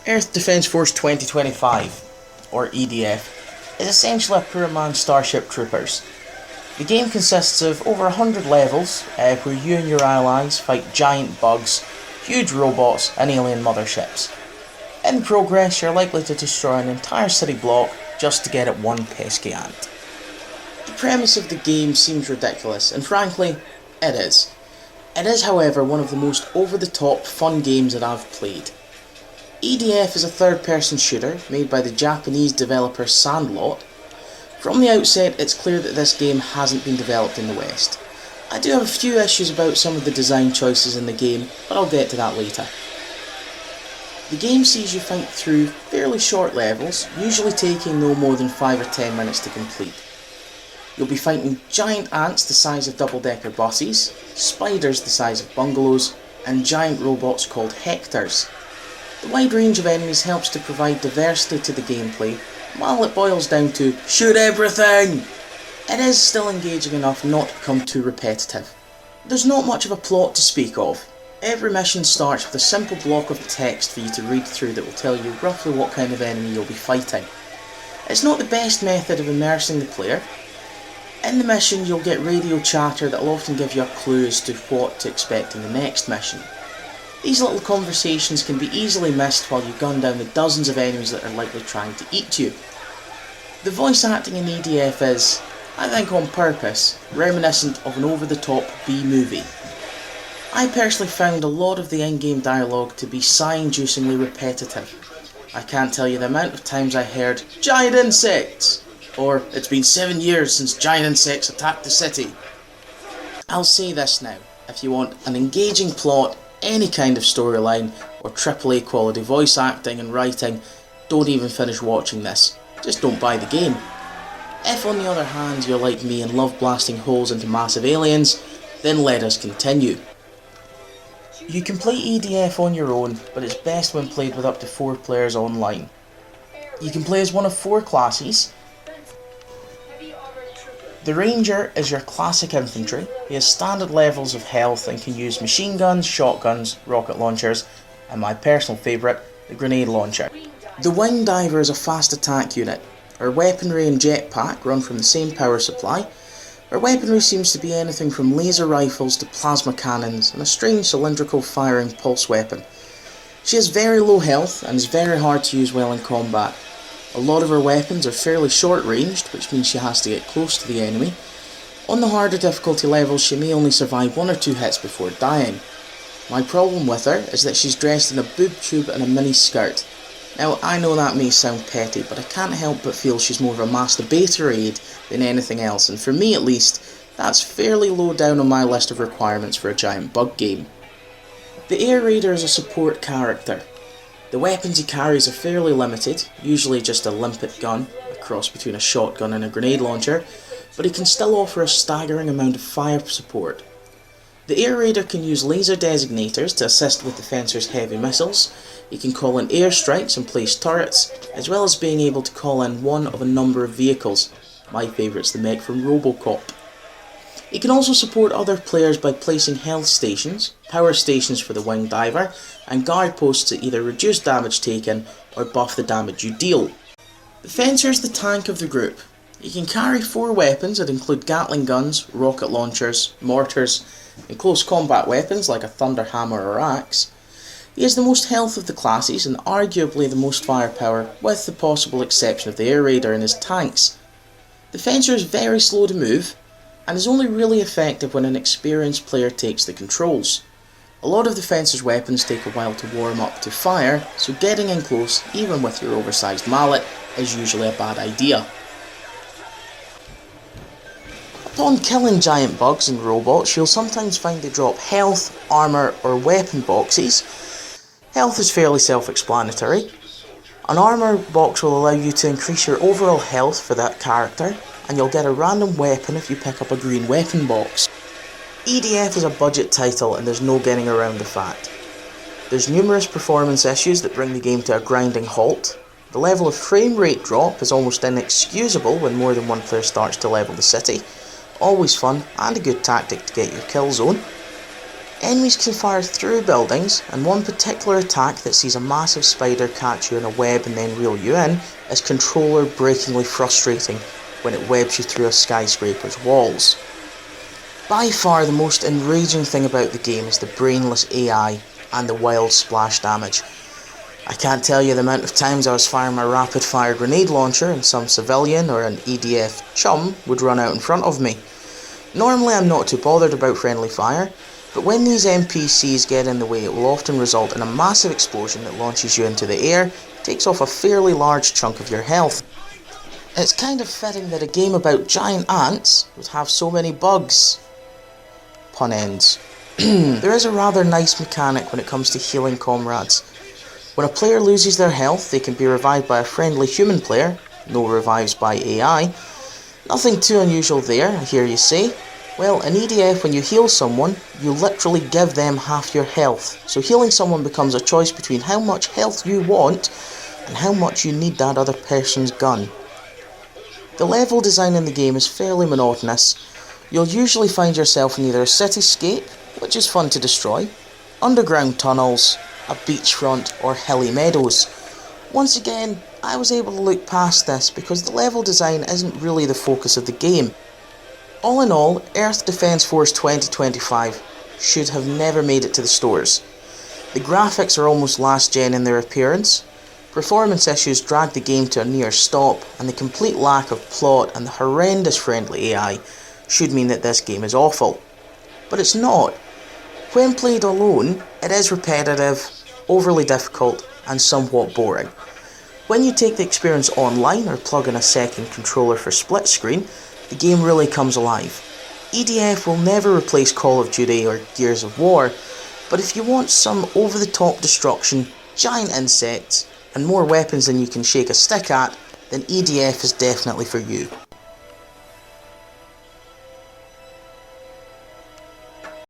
Earth Defence Force 2025, or EDF, is essentially a poor man's Starship Troopers. The game consists of over 100 levels, where you and your allies fight giant bugs, huge robots and alien motherships. In progress, you're likely to destroy an entire city block just to get at one pesky ant. The premise of the game seems ridiculous, and frankly, it is. It is, however, one of the most over-the-top fun games that I've played. EDF is a third-person shooter made by the Japanese developer Sandlot. From the outset, it's clear that this game hasn't been developed in the West. I do have a few issues about some of the design choices in the game, but I'll get to that later. The game sees you fight through fairly short levels, usually taking no more than 5 or 10 minutes to complete. You'll be fighting giant ants the size of double-decker buses, spiders the size of bungalows, and giant robots called Hectors. The wide range of enemies helps to provide diversity to the gameplay, while it boils down to shoot everything! It is still engaging enough not to become too repetitive. There's not much of a plot to speak of. Every mission starts with a simple block of text for you to read through that will tell you roughly what kind of enemy you'll be fighting. It's not the best method of immersing the player. In the mission you'll get radio chatter that will often give you a clue as to what to expect in the next mission. These little conversations can be easily missed while you gun down the dozens of enemies that are likely trying to eat you. The voice acting in EDF is, I think on purpose, reminiscent of an over-the-top B-movie. I personally found a lot of the in-game dialogue to be sigh-inducingly repetitive. I can't tell you the amount of times I heard, giant insects! Or, it's been 7 years since giant insects attacked the city. I'll say this now, if you want an engaging plot, any kind of storyline, or AAA quality voice acting and writing, don't even finish watching this. Just don't buy the game. If on the other hand you're like me and love blasting holes into massive aliens, then let us continue. You can play EDF on your own, but it's best when played with up to 4 players online. You can play as one of 4 classes. The Ranger is your classic infantry. He has standard levels of health and can use machine guns, shotguns, rocket launchers, and my personal favourite, the grenade launcher. The Wing Diver is a fast attack unit. Her weaponry and jetpack run from the same power supply. Her weaponry seems to be anything from laser rifles to plasma cannons and a strange cylindrical firing pulse weapon. She has very low health and is very hard to use well in combat. A lot of her weapons are fairly short ranged, which means she has to get close to the enemy. On the harder difficulty levels she may only survive 1 or 2 hits before dying. My problem with her is that she's dressed in a boob tube and a mini skirt. Now I know that may sound petty, but I can't help but feel she's more of a masturbator aid than anything else, and for me at least, that's fairly low down on my list of requirements for a giant bug game. The Air Raider is a support character. The weapons he carries are fairly limited, usually just a limpet gun, a cross between a shotgun and a grenade launcher, but he can still offer a staggering amount of fire support. The Air Raider can use laser designators to assist with the Fencer's heavy missiles. He can call in airstrikes and place turrets, as well as being able to call in one of a number of vehicles. My favourite's the mech from Robocop. He can also support other players by placing health stations, power stations for the Wing Diver, and guard posts that either reduce damage taken or buff the damage you deal. The Fencer is the tank of the group. He can carry 4 weapons that include Gatling guns, rocket launchers, mortars, and close combat weapons like a thunder hammer or axe. He has the most health of the classes and arguably the most firepower, with the possible exception of the Air Raider and his tanks. The Fencer is very slow to move, and is only really effective when an experienced player takes the controls. A lot of the Fencer's weapons take a while to warm up to fire, so getting in close, even with your oversized mallet, is usually a bad idea. Upon killing giant bugs and robots, you'll sometimes find they drop health, armour or weapon boxes. Health is fairly self-explanatory. An armour box will allow you to increase your overall health for that character, and you'll get a random weapon if you pick up a green weapon box. EDF is a budget title and there's no getting around the fact. There's numerous performance issues that bring the game to a grinding halt. The level of frame rate drop is almost inexcusable when more than one player starts to level the city. Always fun and a good tactic to get your kill zone. Enemies can fire through buildings, and one particular attack that sees a massive spider catch you in a web and then reel you in is controller-breakingly frustrating when it webs you through a skyscraper's walls. By far the most enraging thing about the game is the brainless AI and the wild splash damage. I can't tell you the amount of times I was firing my rapid-fire grenade launcher and some civilian or an EDF chum would run out in front of me. Normally I'm not too bothered about friendly fire, but when these NPCs get in the way, it will often result in a massive explosion that launches you into the air, takes off a fairly large chunk of your health. It's kind of fitting that a game about giant ants would have so many bugs. Pun ends. There is a rather nice mechanic when it comes to healing comrades. When a player loses their health, they can be revived by a friendly human player, no revives by AI. Nothing too unusual there, I hear you say. Well, in EDF, when you heal someone, you literally give them half your health. So healing someone becomes a choice between how much health you want and how much you need that other person's gun. The level design in the game is fairly monotonous. You'll usually find yourself in either a cityscape, which is fun to destroy, underground tunnels, a beachfront, or hilly meadows. Once again, I was able to look past this because the level design isn't really the focus of the game. All in all, Earth Defense Force 2025 should have never made it to the stores. The graphics are almost last gen in their appearance, performance issues drag the game to a near stop, and the complete lack of plot and the horrendous friendly AI should mean that this game is awful. But it's not. When played alone, it is repetitive, overly difficult, and somewhat boring. When you take the experience online or plug in a second controller for split screen, the game really comes alive. EDF will never replace Call of Duty or Gears of War, but if you want some over-the-top destruction, giant insects, and more weapons than you can shake a stick at, then EDF is definitely for you.